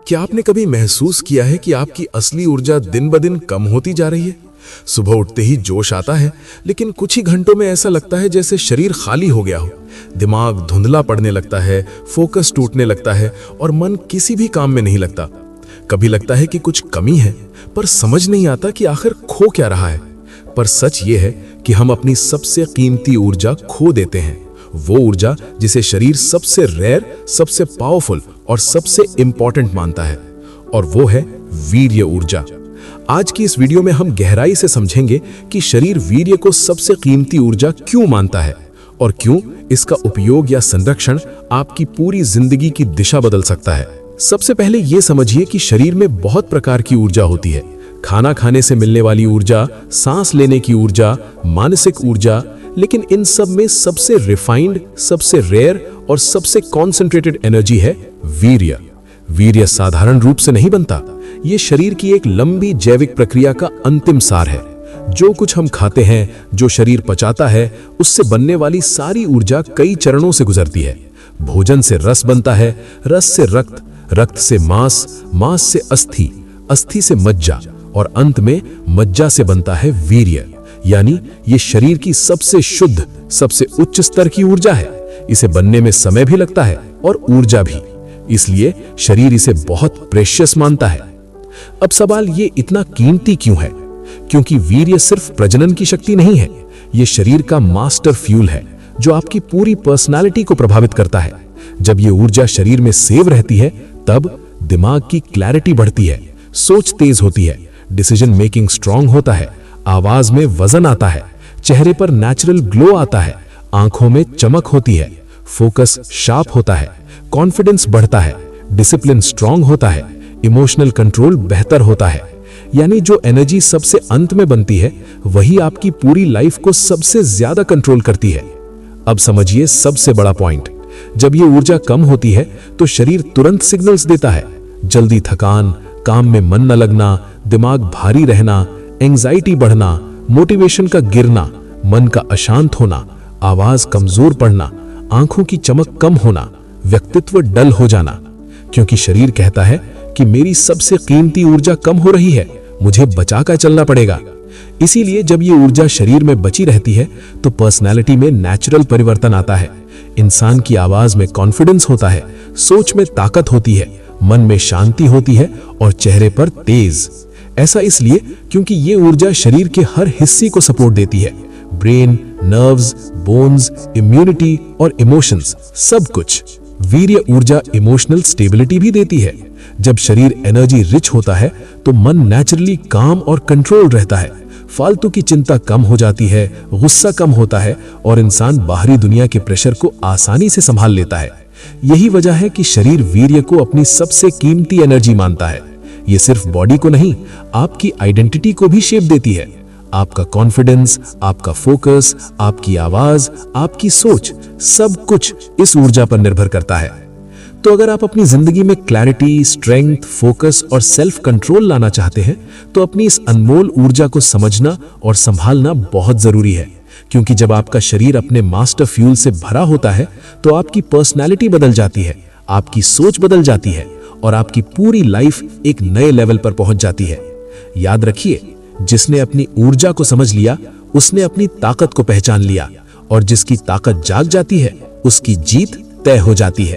क्या आपने कभी महसूस किया है कि आपकी असली ऊर्जा दिन ब दिन कम होती जा रही है? सुबह उठते ही जोश आता है, लेकिन कुछ ही घंटों में ऐसा लगता है जैसे शरीर खाली हो गया हो। दिमाग धुंधला पड़ने लगता है, फोकस टूटने लगता है और मन किसी भी काम में नहीं लगता। कभी लगता है कि कुछ कमी है, पर समझ नहीं आता कि आखिर खो क्या रहा है। पर सच ये है कि हम अपनी सबसे कीमती ऊर्जा खो देते हैं, वो ऊर्जा जिसे शरीर सबसे रेयर, सबसे पावरफुल और सबसे इंपॉर्टेंट मानता है, और वो है वीर्य ऊर्जा। आज की इस वीडियो में हम गहराई से समझेंगे कि शरीर वीर्य को सबसे कीमती ऊर्जा क्यों मानता है और क्यों इसका उपयोग या संरक्षण आपकी पूरी जिंदगी की दिशा बदल सकता है। सबसे पहले ये समझिए कि शरीर में बहुत प्रकार की ऊर्जा होती है। खाना खाने से मिलने वाली ऊर्जा, सांस लेने की ऊर्जा, मानसिक ऊर्जा, लेकिन इन सब में सबसे रिफाइंड, सबसे रेयर और सबसे कॉन्सेंट्रेटेड एनर्जी है वीर्य। वीर्य साधारण रूप से नहीं बनता, ये शरीर की एक लंबी जैविक प्रक्रिया का अंतिम सार है। जो कुछ हम खाते हैं, जो शरीर पचाता है, उससे बनने वाली सारी ऊर्जा कई चरणों से गुजरती है। भोजन से रस बनता है, रस से रक्त, रक्त से मांस, मांस से अस्थि, अस्थि से मज्जा और अंत में मज्जा से बनता है वीर्य। यानी ये शरीर की सबसे शुद्ध, सबसे उच्च स्तर की ऊर्जा है। इसे बनने में समय भी लगता है और ऊर्जा भी, इसलिए शरीर इसे बहुत प्रेशियस मानता है। अब सवाल ये इतना कीमती क्यों है? क्योंकि वीर्य सिर्फ प्रजनन की शक्ति नहीं है, ये शरीर का मास्टर फ्यूल है जो आपकी पूरी पर्सनालिटी को प्रभावित करता है। जब ये ऊर्जा शरीर में सेव रहती है, तब दिमाग की क्लैरिटी बढ़ती है, सोच तेज होती है, डिसीजन मेकिंग स्ट्रांग होता है, आवाज में वजन आता है, चेहरे पर नेचुरल ग्लो आता है, आंखों में चमक होती है, फोकस शार्प होता है, कॉन्फिडेंस बढ़ता है, डिसिप्लिन स्ट्रांग होता है, इमोशनल कंट्रोल बेहतर होता है। यानी जो एनर्जी सबसे अंत में बनती है, वही आपकी पूरी लाइफ को सबसे ज्यादा कंट्रोल करती है। अब समझिए सबसे बड़ा पॉइंट, जब ये ऊर्जा कम होती है तो शरीर तुरंत सिग्नल्स देता है। जल्दी थकान, काम में मन न लगना, दिमाग भारी रहना, एंजाइटी बढ़ना, मोटिवेशन का गिरना, मन का अशांत होना, आवाज कमजोर पड़ना, आंखों की चमक कम होना, व्यक्तित्व डल हो जाना। क्योंकि शरीर कहता है कि मेरी सबसे कीमती ऊर्जा कम हो रही है, मुझे बचाकर चलना पड़ेगा। इसीलिए जब ये ऊर्जा शरीर में बची रहती है तो पर्सनैलिटी में नेचुरल परिवर्तन आता है। इंसान की आवाज में कॉन्फिडेंस होता है, सोच में ताकत होती है, मन में शांति होती है और चेहरे पर तेज। ऐसा इसलिए क्योंकि ये ऊर्जा शरीर के हर हिस्से को सपोर्ट देती है। ब्रेन, नर्व्स, बोन्स, इम्यूनिटी और इमोशंस, सब कुछ। वीर्य ऊर्जा इमोशनल स्टेबिलिटी भी देती है। जब शरीर एनर्जी रिच होता है तो मन नेचुरली काम और कंट्रोल रहता है। फालतू की चिंता कम हो जाती है, गुस्सा कम होता है और इंसान बाहरी दुनिया के प्रेशर को आसानी से संभाल लेता है। यही वजह है कि शरीर वीर्य को अपनी सबसे कीमती एनर्जी मानता है। ये सिर्फ बॉडी को नहीं, आपकी आइडेंटिटी को भी शेप देती है। आपका कॉन्फिडेंस, आपका फोकस, आपकी आवाज, आपकी सोच, सब कुछ इस ऊर्जा पर निर्भर करता है। तो अगर आप अपनी जिंदगी में क्लैरिटी, स्ट्रेंथ, फोकस और सेल्फ कंट्रोल लाना चाहते हैं, तो अपनी इस अनमोल ऊर्जा को समझना और संभालना बहुत जरूरी है। क्योंकि जब आपका शरीर अपने मास्टर फ्यूल से भरा होता है तो आपकी पर्सनैलिटी बदल जाती है, आपकी सोच बदल जाती है और आपकी पूरी लाइफ एक नए लेवल पर पहुंच जाती है। याद रखिए, जिसने अपनी ऊर्जा को समझ लिया, उसने अपनी ताकत को पहचान लिया, और जिसकी ताकत जाग जाती है, उसकी जीत तय हो जाती है।